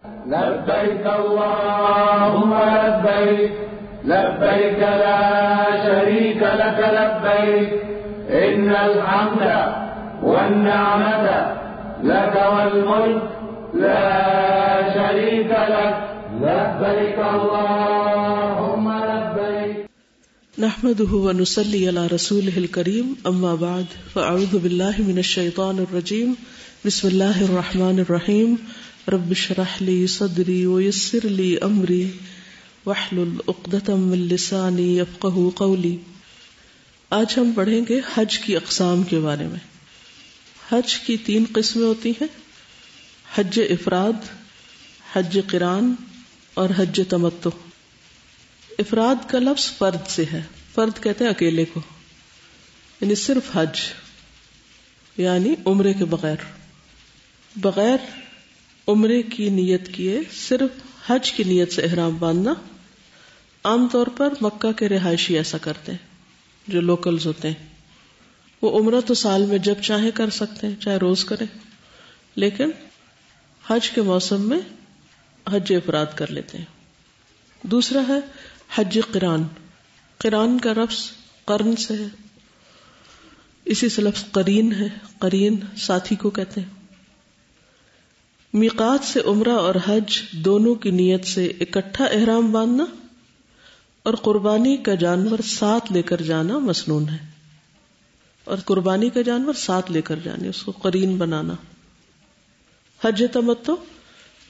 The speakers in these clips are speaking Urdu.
لبيك اللهم لبيك لبيك لا شريك لك لبيك إن الحمد والنعمة لك والملك لا شريك لك لبيك اللهم لبيك. نحمده ونصلي على رسوله الكريم اما بعد فاعوذ بالله من الشيطان الرجيم بسم الله الرحمن الرحيم رب اشرح لي صدري ويسر لي امري واحلل عقدة من لساني يفقهوا قولي. آج ہم پڑھیں گے حج کی اقسام کے بارے میں. حج کی 3 قسمیں ہوتی ہیں: حج افراد، حج قران اور حج تمتع. افراد کا لفظ فرد سے ہے. فرد کہتے ہیں اکیلے کو، یعنی صرف حج، یعنی عمرے کے بغیر عمرے کی نیت کیے صرف حج کی نیت سے احرام باندھنا. عام طور پر مکہ کے رہائشی ایسا کرتے ہیں، جو لوکلز ہوتے ہیں. وہ عمرہ تو سال میں جب چاہیں کر سکتے ہیں، چاہے روز کریں، لیکن حج کے موسم میں حج افراد کر لیتے ہیں. دوسرا ہے حج قران. قران کا لفظ قرن سے ہے، اسی سے لفظ قرین ہے. قرین ساتھی کو کہتے ہیں. میقات سے عمرہ اور حج دونوں کی نیت سے اکٹھا احرام باندھنا اور قربانی کا جانور ساتھ لے کر جانا مسنون ہے. اور قربانی کا جانور ساتھ لے کر جانے، اس کو قرین بنانا. حج تمتع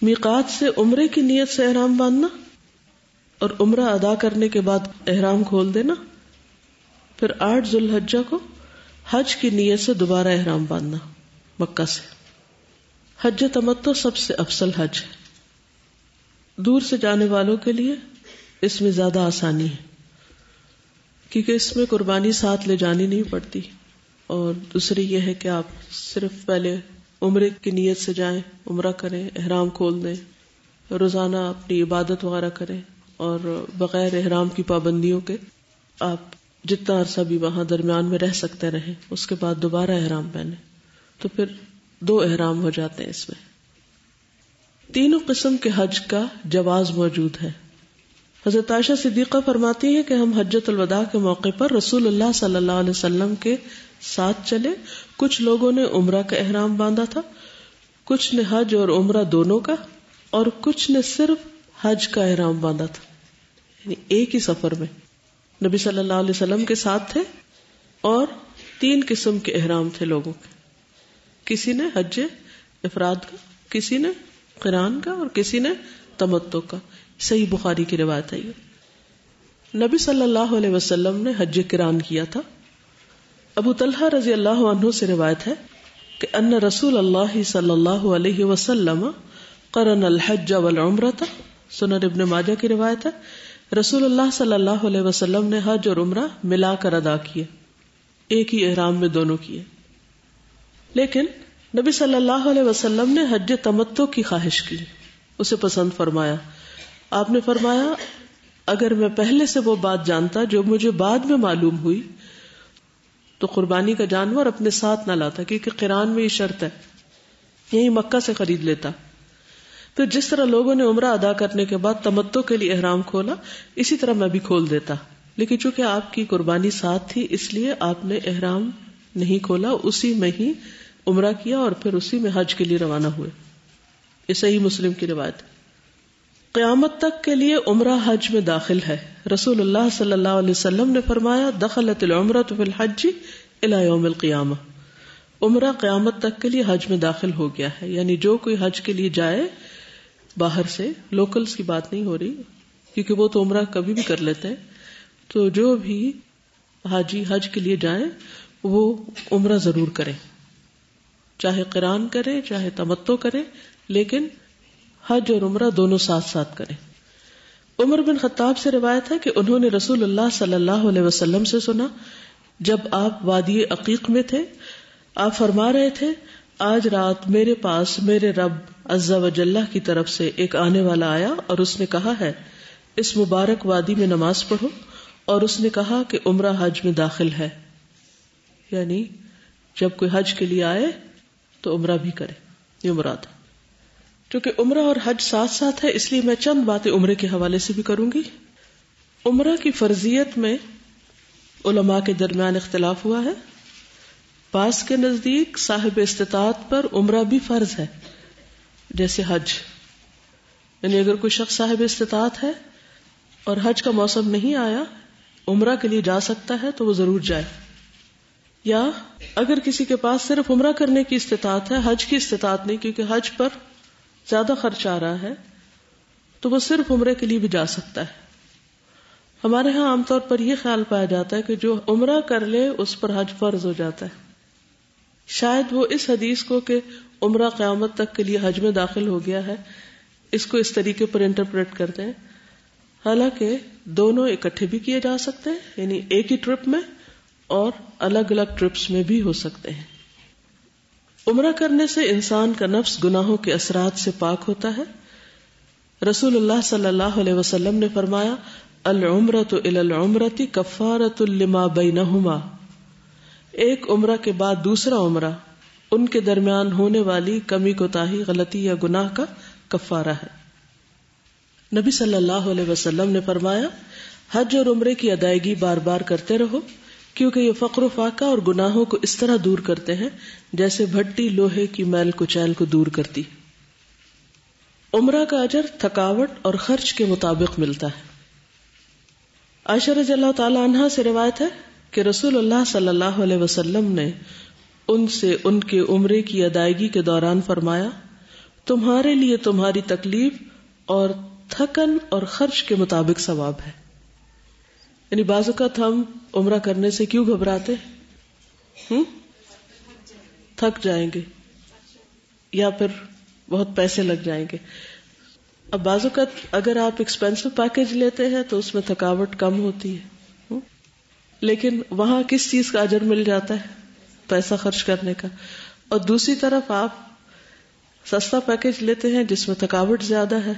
میقات سے عمرے کی نیت سے احرام باندھنا اور عمرہ ادا کرنے کے بعد احرام کھول دینا، پھر 8 ذو الحجہ کو حج کی نیت سے دوبارہ احرام باندھنا مکہ سے. حج تمتع سب سے افضل حج ہے. دور سے جانے والوں کے لیے اس میں زیادہ آسانی ہے، کیونکہ اس میں قربانی ساتھ لے جانی نہیں پڑتی. اور دوسری یہ ہے کہ آپ صرف پہلے عمرے کی نیت سے جائیں، عمرہ کریں، احرام کھول دیں، روزانہ اپنی عبادت وغیرہ کریں، اور بغیر احرام کی پابندیوں کے آپ جتنا عرصہ بھی وہاں درمیان میں رہ سکتے رہیں، اس کے بعد دوبارہ احرام پہنیں. تو پھر 2 احرام ہو جاتے ہیں اس میں. تینوں قسم کے حج کا جواز موجود ہے. حضرت عائشہ صدیقہ فرماتی ہیں کہ ہم حجۃ الوداع کے موقع پر رسول اللہ صلی اللہ علیہ وسلم کے ساتھ چلے. کچھ لوگوں نے عمرہ کا احرام باندھا تھا، کچھ نے حج اور عمرہ دونوں کا، اور کچھ نے صرف حج کا احرام باندھا تھا. یعنی ایک ہی سفر میں نبی صلی اللہ علیہ وسلم کے ساتھ تھے، اور 3 قسم کے احرام تھے لوگوں کے. کسی نے حج افراد کا، کسی نے قران کا، اور کسی نے تمتع کا. صحیح بخاری کی روایت ہے. یہ نبی صلی اللہ علیہ وسلم نے حج قران کیا تھا. ابو طلحہ رضی اللہ عنہ سے روایت ہے کہ ان رسول اللہ صلی اللہ علیہ وسلم قرن الحج والعمرۃ. سنن ابن ماجہ کی روایت ہے، رسول اللہ صلی اللہ علیہ وسلم نے حج اور عمرہ ملا کر ادا کیے، ایک ہی احرام میں دونوں کیے. لیکن نبی صلی اللہ علیہ وسلم نے حج تمتع کی خواہش کی، اسے پسند فرمایا. آپ نے فرمایا اگر میں پہلے سے وہ بات جانتا جو مجھے بعد میں معلوم ہوئی تو قربانی کا جانور اپنے ساتھ نہ لاتا، کیونکہ قران میں یہ شرط ہے، یہی مکہ سے خرید لیتا. پھر جس طرح لوگوں نے عمرہ ادا کرنے کے بعد تمتع کے لیے احرام کھولا، اسی طرح میں بھی کھول دیتا. لیکن چونکہ آپ کی قربانی ساتھ تھی، اس لیے آپ نے احرام نہیں کھولا، اسی میں ہی عمرہ کیا اور پھر اسی میں حج کے لیے روانہ ہوئے. یہ صحیح مسلم کی روایت ہے. قیامت تک کے لیے عمرہ حج میں داخل ہے. رسول اللہ صلی اللہ علیہ وسلم نے فرمایا دخلت العمرۃ فی الحج الی یوم القیامہ. عمرہ قیامت تک کے لیے حج میں داخل ہو گیا ہے. یعنی جو کوئی حج کے لیے جائے باہر سے، لوکلز کی بات نہیں ہو رہی، کیونکہ وہ تو عمرہ کبھی بھی کر لیتے ہیں. تو جو بھی حاجی حج کے لیے جائیں وہ عمرہ ضرور کریں، چاہے قران کریں چاہے تمتع کریں، لیکن حج اور عمرہ دونوں ساتھ ساتھ کریں. عمر بن خطاب سے روایت ہے کہ انہوں نے رسول اللہ صلی اللہ علیہ وسلم سے سنا، جب آپ وادی عقیق میں تھے، آپ فرما رہے تھے آج رات میرے پاس میرے رب عز و جل کی طرف سے ایک آنے والا آیا اور اس نے کہا ہے اس مبارک وادی میں نماز پڑھو، اور اس نے کہا کہ عمرہ حج میں داخل ہے. یعنی جب کوئی حج کے لیے آئے تو عمرہ بھی کرے، یہ مراد ہے. چونکہ عمرہ اور حج ساتھ ساتھ ہے، اس لیے میں چند باتیں عمرے کے حوالے سے بھی کروں گی. عمرہ کی فرضیت میں علماء کے درمیان اختلاف ہوا ہے. بعض کے نزدیک صاحب استطاعت پر عمرہ بھی فرض ہے جیسے حج، یعنی اگر کوئی شخص صاحب استطاعت ہے اور حج کا موسم نہیں آیا، عمرہ کے لیے جا سکتا ہے تو وہ ضرور جائے. یا اگر کسی کے پاس صرف عمرہ کرنے کی استطاعت ہے، حج کی استطاعت نہیں، کیونکہ حج پر زیادہ خرچ آ رہا ہے، تو وہ صرف عمرے کے لیے بھی جا سکتا ہے. ہمارے ہاں عام طور پر یہ خیال پایا جاتا ہے کہ جو عمرہ کر لے اس پر حج فرض ہو جاتا ہے. شاید وہ اس حدیث کو کہ عمرہ قیامت تک کے لیے حج میں داخل ہو گیا ہے، اس کو اس طریقے پر انٹرپریٹ کرتے ہیں. حالانکہ دونوں اکٹھے بھی کیے جا سکتے ہیں، یعنی ایک ہی ٹرپ میں اور الگ الگ ٹرپس میں بھی ہو سکتے ہیں. عمرہ کرنے سے انسان کا نفس گناہوں کے اثرات سے پاک ہوتا ہے. رسول اللہ صلی اللہ علیہ وسلم نے فرمایا، العمرۃ الی العمرۃ کفارۃ لما بینہما، ایک عمرہ کے بعد دوسرا عمرہ ان کے درمیان ہونے والی کمی کوتاہی، غلطی یا گناہ کا کفارہ ہے. نبی صلی اللہ علیہ وسلم نے فرمایا، حج اور عمرے کی ادائیگی بار بار کرتے رہو، کیونکہ یہ فقر و فاقہ اور گناہوں کو اس طرح دور کرتے ہیں جیسے بھٹی لوہے کی میل کچیل کو دور کرتی. عمرہ کا اجر تھکاوٹ اور خرچ کے مطابق ملتا ہے. عائشہ رضی اللہ تعالی عنہا سے روایت ہے کہ رسول اللہ صلی اللہ علیہ وسلم نے ان سے ان کے عمرے کی ادائیگی کے دوران فرمایا، تمہارے لیے تمہاری تکلیف اور تھکن اور خرچ کے مطابق ثواب ہے. یعنی بعض اوقات ہم عمرہ کرنے سے کیوں گھبراتے؟ تھک جائیں گے یا پھر بہت پیسے لگ جائیں گے. اب بعض اوقات اگر آپ ایکسپینسو پیکج لیتے ہیں تو اس میں تھکاوٹ کم ہوتی ہے، لیکن وہاں کس چیز کا اجر مل جاتا ہے؟ پیسہ خرچ کرنے کا. اور دوسری طرف آپ سستا پیکج لیتے ہیں جس میں تھکاوٹ زیادہ ہے،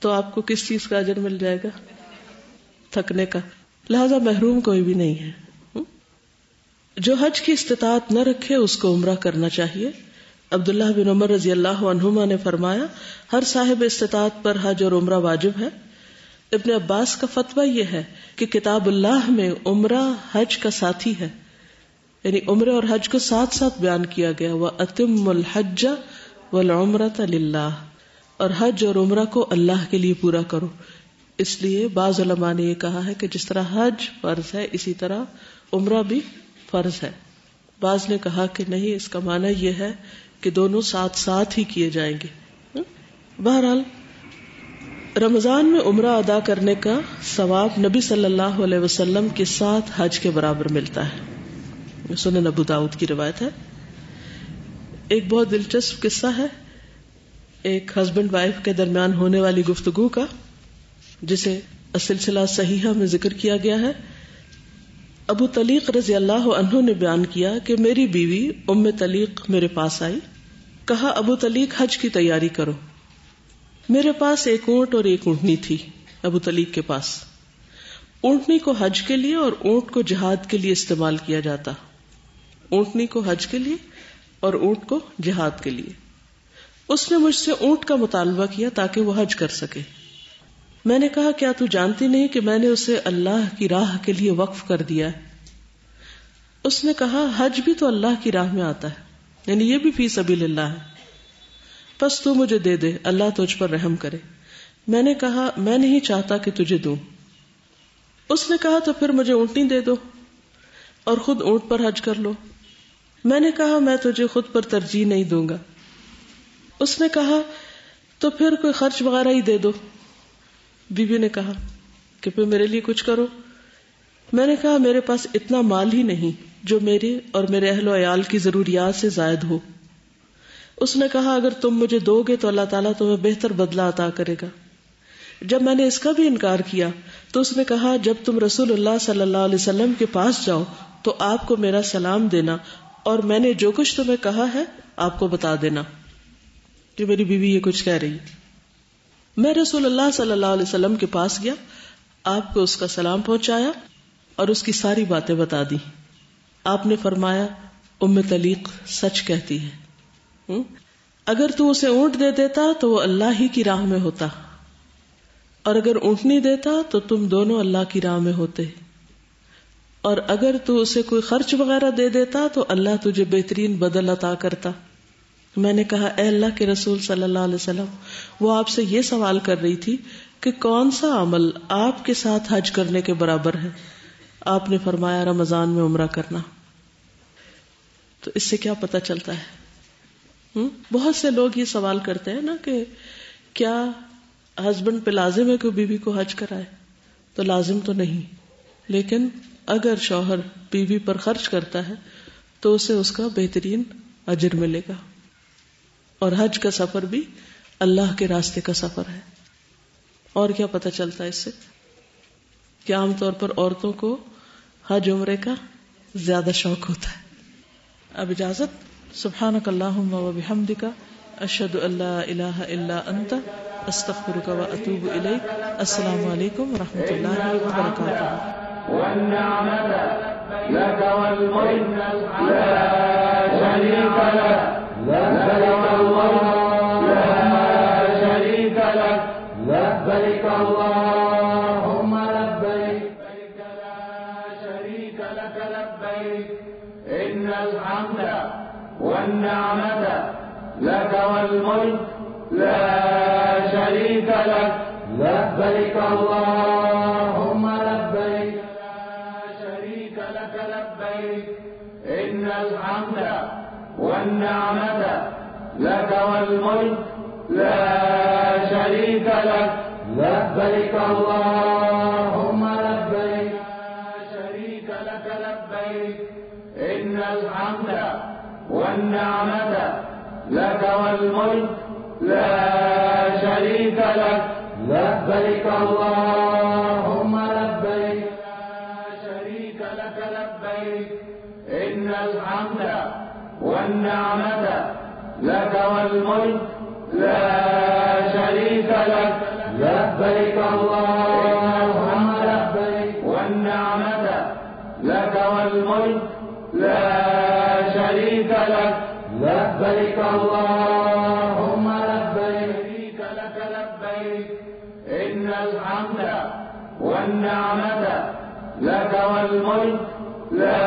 تو آپ کو کس چیز کا اجر مل جائے گا؟ تھکنے کا. لہذا محروم کوئی بھی نہیں ہے. جو حج کی استطاعت نہ رکھے اس کو عمرہ کرنا چاہیے. عبداللہ بن عمر رضی اللہ عنہما نے فرمایا، ہر صاحب استطاعت پر حج اور عمرہ واجب ہے. ابن عباس کا فتویٰ یہ ہے کہ کتاب اللہ میں عمرہ حج کا ساتھی ہے، یعنی عمرے اور حج کو ساتھ ساتھ بیان کیا گیا. وَأَتِمُّ الْحَجَّ وَالْعُمْرَةَ لِلَّهِ، اور حج اور عمرہ کو اللہ کے لیے پورا کرو. اس لیے بعض علماء نے یہ کہا ہے کہ جس طرح حج فرض ہے اسی طرح عمرہ بھی فرض ہے. بعض نے کہا کہ نہیں، اس کا معنی یہ ہے کہ دونوں ساتھ ساتھ ہی کیے جائیں گے. بہرحال رمضان میں عمرہ ادا کرنے کا ثواب نبی صلی اللہ علیہ وسلم کے ساتھ حج کے برابر ملتا ہے. سنن ابو داؤد کی روایت ہے. ایک بہت دلچسپ قصہ ہے ایک ہسبینڈ وائف کے درمیان ہونے والی گفتگو کا، جسے سلسلہ صحیحہ میں ذکر کیا گیا ہے. ابو طلیق رضی اللہ عنہ نے بیان کیا کہ میری بیوی ام طلیق میرے پاس آئی. کہا، ابو طلیق حج کی تیاری کرو. میرے پاس ایک اونٹ اور ایک اونٹنی تھی. ابو طلیق کے پاس اونٹنی کو حج کے لیے اور اونٹ کو جہاد کے لیے استعمال کیا جاتا. اونٹنی کو حج کے لیے اور اونٹ کو جہاد کے لیے. اس نے مجھ سے اونٹ کا مطالبہ کیا تاکہ وہ حج کر سکے. میں نے کہا، کیا تو جانتی نہیں کہ میں نے اسے اللہ کی راہ کے لیے وقف کر دیا ہے؟ اس نے کہا، حج بھی تو اللہ کی راہ میں آتا ہے، یعنی یہ بھی فی سبیل اللہ ہے. بس تو مجھے دے دے، اللہ تجھ پر رحم کرے. میں نے کہا، میں نہیں چاہتا کہ تجھے دوں. اس نے کہا، تو پھر مجھے اونٹنی دے دو اور خود اونٹ پر حج کر لو. میں نے کہا، میں تجھے خود پر ترجیح نہیں دوں گا. اس نے کہا، تو پھر کوئی خرچ وغیرہ ہی دے دو. بیوی نے کہا کہ پھر میرے لیے کچھ کرو. میں نے کہا، میرے پاس اتنا مال ہی نہیں جو میرے اور میرے اہل و عیال کی ضروریات سے زائد ہو. اس نے کہا، اگر تم مجھے دو گے تو اللہ تعالیٰ تمہیں بہتر بدلہ عطا کرے گا. جب میں نے اس کا بھی انکار کیا تو اس نے کہا، جب تم رسول اللہ صلی اللہ علیہ وسلم کے پاس جاؤ تو آپ کو میرا سلام دینا اور میں نے جو کچھ تمہیں کہا ہے آپ کو بتا دینا. کہ میری بیوی یہ کچھ کہہ رہی. میں رسول اللہ صلی اللہ علیہ وسلم کے پاس گیا، آپ کو اس کا سلام پہنچایا اور اس کی ساری باتیں بتا دی. آپ نے فرمایا، ام طلیق سچ کہتی ہے. اگر تو اسے اونٹ دے دیتا تو وہ اللہ ہی کی راہ میں ہوتا، اور اگر اونٹنی دیتا تو تم دونوں اللہ کی راہ میں ہوتے، اور اگر تو اسے کوئی خرچ وغیرہ دے دیتا تو اللہ تجھے بہترین بدل عطا کرتا۔ میں نے کہا اے اللہ کے رسول صلی اللہ علیہ وسلم، وہ آپ سے یہ سوال کر رہی تھی کہ کون سا عمل آپ کے ساتھ حج کرنے کے برابر ہے؟ آپ نے فرمایا رمضان میں عمرہ کرنا۔ تو اس سے کیا پتہ چلتا ہے؟ بہت سے لوگ یہ سوال کرتے ہیں نا کہ کیا ہسبینڈ پہ لازم ہے کہ بیوی کو حج کرائے؟ تو لازم تو نہیں، لیکن اگر شوہر بیوی پر خرچ کرتا ہے تو اسے اس کا بہترین اجر ملے گا۔ اور حج کا سفر بھی اللہ کے راستے کا سفر ہے۔ اور کیا پتہ چلتا ہے اس سے؟ کہ عام طور پر عورتوں کو حج عمرے کا زیادہ شوق ہوتا ہے۔ اب اجازت، سبحانک اللہم و بحمدک، اشہد ان لا الہ الا انت، استغفرک و اتوب الیک۔ السلام علیکم و رحمۃ اللہ وبرکاتہ۔ والنعمة لك والملك لا شريك لك، لبيك اللهم لا شريك لك، لبيك اللهم لبيك لا شريك لك لبيك، إن الحمد والنعمة لك والملك لا شريك لك، لبيك اللهم لبيك إن الحمد والنعمة لك والملك لا شريك لك، لبيك اللهم لبيك لا شريك لك لبيك، إن الحمد والنعمة لك والملك لا شريك لك، لبيك اللهم لبيك إن الحمد والنعمة لك والملك لا شريك لك، لبيك اللهم لبيك والنعمة لك والملك لا شريك لك، لبيك اللهم لبيك لبيك، إن الحمد والنعمة لك والملك لا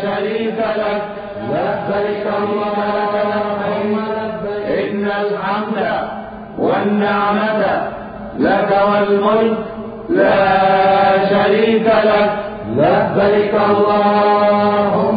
شريك لك، لبيك اللهم لبيك، إن الحمد والنعمة لك والملك لا شريك لك، لبيك اللهم